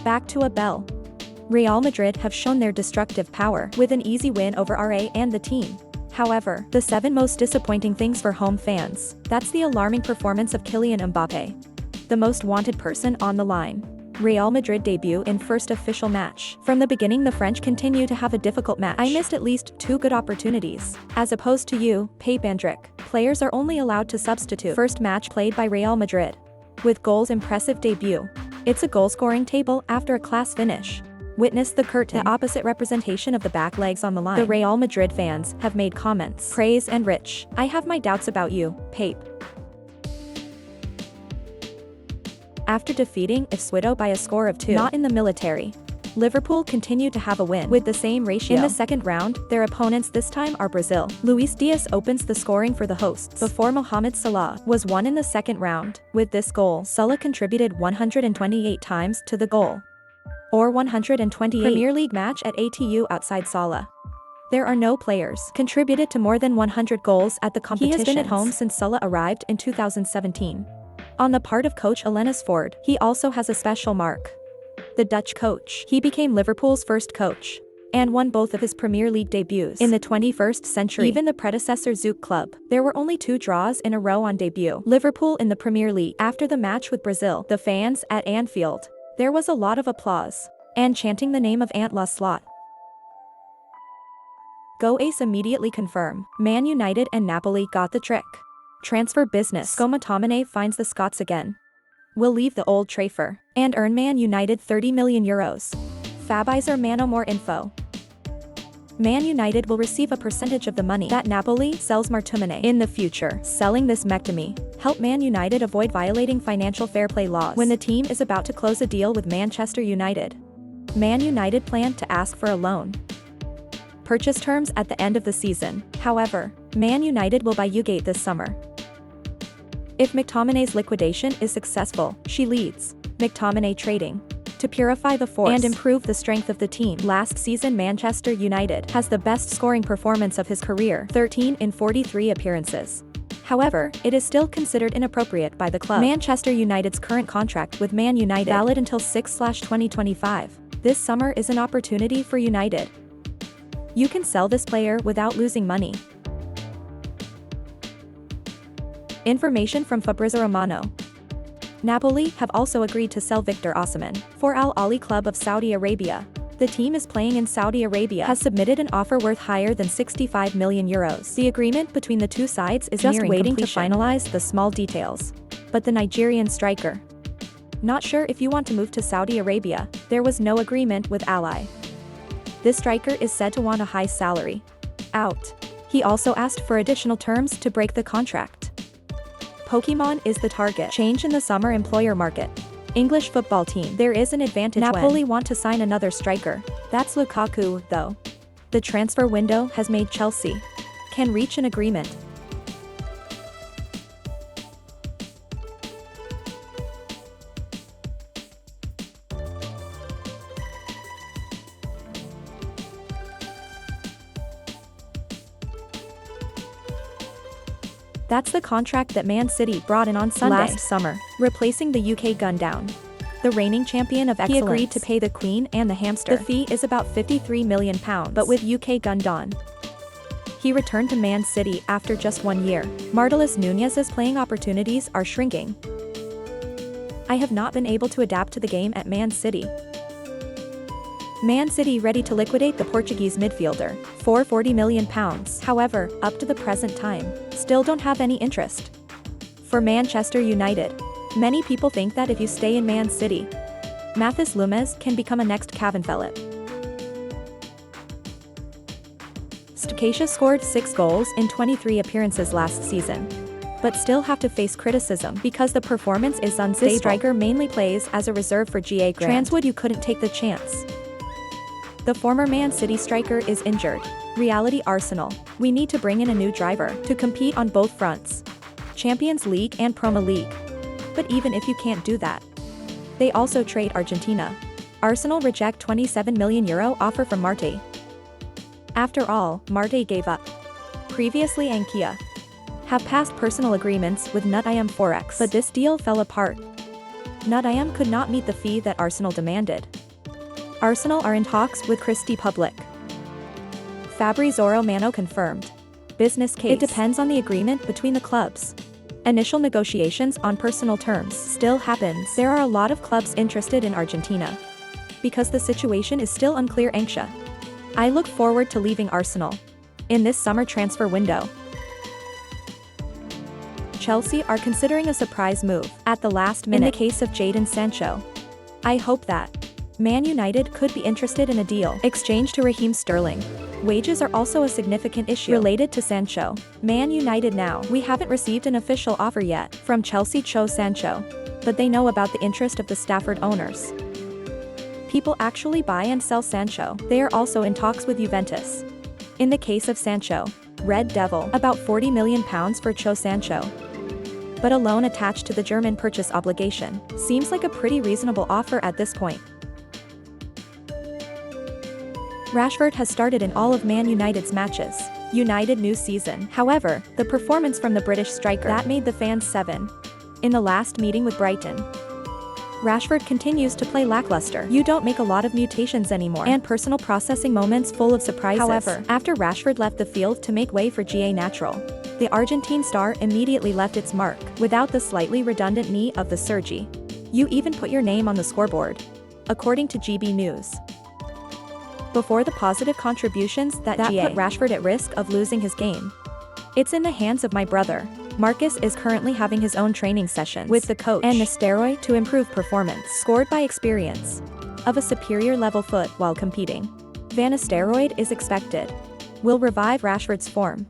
Back to a bell. Real Madrid have shown their destructive power with an easy win over RA and the team. However, the 7 most disappointing things for home fans, that's the alarming performance of Kylian Mbappe. The most wanted person on the line. Real Madrid debut in first official match. From the beginning the French continue to have a difficult match. I missed at least 2 good opportunities. As opposed to you, Pep Andrick. Players are only allowed to substitute. First match played by Real Madrid. With goals impressive debut. It's a goal-scoring table after a class finish. Witness the curtain, the opposite representation of the back legs on the line. The Real Madrid fans have made comments. Praise and rich. I have my doubts about you, Pep. After defeating Ipswich by a score of 2, not in the military. Liverpool continue to have a win with the same ratio. In the second round, their opponents this time are Brazil. Luis Diaz opens the scoring for the hosts before Mohamed Salah was won in the second round. With this goal, Salah contributed 128 times to the goal. Or 128 Premier League match at ATU outside Salah. There are no players contributed to more than 100 goals at the competition. He has been at home since Salah arrived in 2017. On the part of coach Alanis Ford, he also has a special mark. The Dutch coach. He became Liverpool's first coach and won both of his Premier League debuts in the 21st century. Even the predecessor Zouk club, there were only 2 draws in a row on debut. Liverpool in the Premier League. After the match with Brazil, the fans at Anfield, there was a lot of applause and chanting the name of Ant La Slot. Go Ace immediately confirm. Man United and Napoli got the trick. Transfer business. Mctominay finds the Scots again. Will leave the Old Trafford and earn Man United €30 million. Fabizer Mano more info. Man United will receive a percentage of the money that Napoli sells Mctominay in the future. Selling this Mctominay help Man United avoid violating financial fair play laws when the team is about to close a deal with Manchester United. Man United plan to ask for a loan purchase terms at the end of the season. However, Man United will buy Ugate this summer. If Mctominay's liquidation is successful, she leads Mctominay trading to purify the force and improve the strength of the team. Last season Manchester United has the best scoring performance of his career, 13 in 43 appearances. However, it is still considered inappropriate by the club. Manchester United's current contract with Man United, valid until 6/2025. This summer is an opportunity for United. You can sell this player without losing money. Information from Fabrizio Romano. Napoli have also agreed to sell Victor Osimhen for Al Ahly Club of Saudi Arabia. The team is playing in Saudi Arabia, has submitted an offer worth higher than €65 million. The agreement between the two sides is just waiting to finalize the small details. But the Nigerian striker, not sure if you want to move to Saudi Arabia. There was no agreement with Al Ahly. This striker is said to want a high salary. Out. He also asked for additional terms to break the contract. Pokemon is the target. Change in the summer employer market. English football team. There is an advantage Napoli want to sign another striker. That's Lukaku, though. The transfer window has made Chelsea can reach an agreement. That's the contract that Man City brought in on Sunday last summer, replacing the UK Gundown. The reigning champion of excellence. He agreed to pay the Queen and the hamster. The fee is about £53 million, but with UK Gundown. He returned to Man City after just 1 year. Martelis Nunez's playing opportunities are shrinking. I have not been able to adapt to the game at Man City. Man City ready to liquidate the Portuguese midfielder for £40 million. However, up to the present time, still don't have any interest. For Manchester United, many people think that if you stay in Man City, Mathis Lumes can become a next Kevin Phillip. Stakacia scored 6 goals in 23 appearances last season, but still have to face criticism because the performance is unstable. This striker mainly plays as a reserve for GA Grant. Transwood, you couldn't take the chance. The former Man City striker is injured. Reality Arsenal. We need to bring in a new driver to compete on both fronts. Champions League and Premier League. But even if you can't do that, they also trade Argentina. Arsenal reject €27 million offer from Marte. After all, Marte gave up. Previously Ankia have passed personal agreements with Nut IM Forex, but this deal fell apart. Nottingham could not meet the fee that Arsenal demanded. Arsenal are in talks with Christie Public. Fabrizio Romano confirmed. Business case. It depends on the agreement between the clubs. Initial negotiations on personal terms still happens. There are a lot of clubs interested in Argentina. Because the situation is still unclear. I look forward to leaving Arsenal in this summer transfer window. Chelsea are considering a surprise move at the last minute in the case of Jadon Sancho. I hope that Man United could be interested in a deal exchange to Raheem Sterling. Wages are also a significant issue related to Sancho. Man United now. We haven't received an official offer yet from Chelsea Cho Sancho, but they know about the interest of the Stafford owners. People actually buy and sell Sancho. They are also in talks with Juventus. In the case of Sancho, Red Devil, about £40 million for Cho Sancho. But a loan attached to the German purchase obligation seems like a pretty reasonable offer at this point. Rashford has started in all of Man United's matches. United new season. However, the performance from the British striker that made the fans 7. In the last meeting with Brighton, Rashford continues to play lackluster. You don't make a lot of mutations anymore, and personal processing moments full of surprises. However, after Rashford left the field to make way for GA Natural, the Argentine star immediately left its mark. Without the slightly redundant knee of the Sergi, you even put your name on the scoreboard, according to GB News. Before the positive contributions that put Rashford at risk of losing his game. It's in the hands of my brother. Marcus is currently having his own training sessions with the coach and the steroid to improve performance, scored by experience of a superior level foot while competing. Van Nistelrooy is expected will revive Rashford's form.